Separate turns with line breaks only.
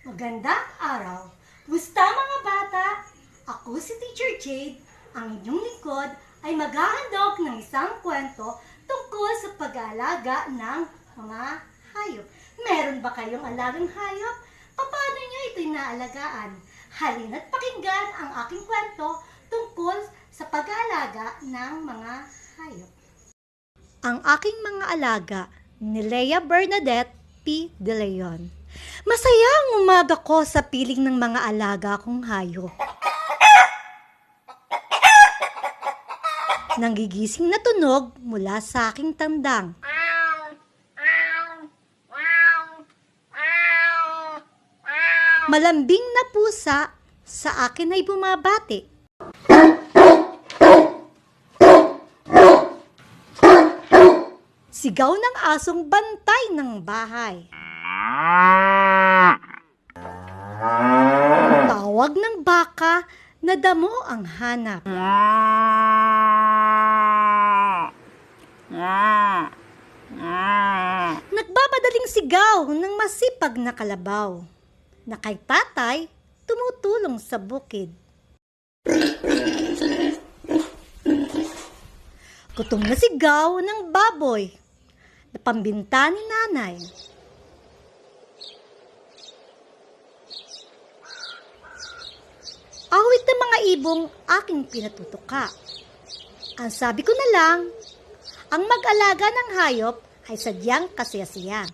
Magandang araw! Musta mga bata? Ako si Teacher Jade. Ang inyong lingkod ay maghahandog ng isang kwento tungkol sa pag-aalaga ng mga hayop. Meron ba kayong alagang hayop? Paano nyo ito inaalagaan? Halina't pakinggan ang aking kwento tungkol sa pag-aalaga ng mga hayop. Ang aking mga alaga ni Leia Bernadette P. De Leon. Masaya ang umaga ko sa piling ng mga alaga kong hayop. Nanggigising na tunog mula sa aking tandang. Malambing na pusa sa akin ay bumabati. Sigaw ng asong bantay ng bahay. Tawag ng baka na damo ang hanap. Nagbabadaling sigaw ng masipag na kalabaw na kay tatay tumutulong sa bukid. Gutom na sigaw ng baboy na pambinta ni nanay. Awit ng mga ibong aking pinatutuka. Ang sabi ko na lang, ang mag-alaga ng hayop ay sadyang kasiyasiya.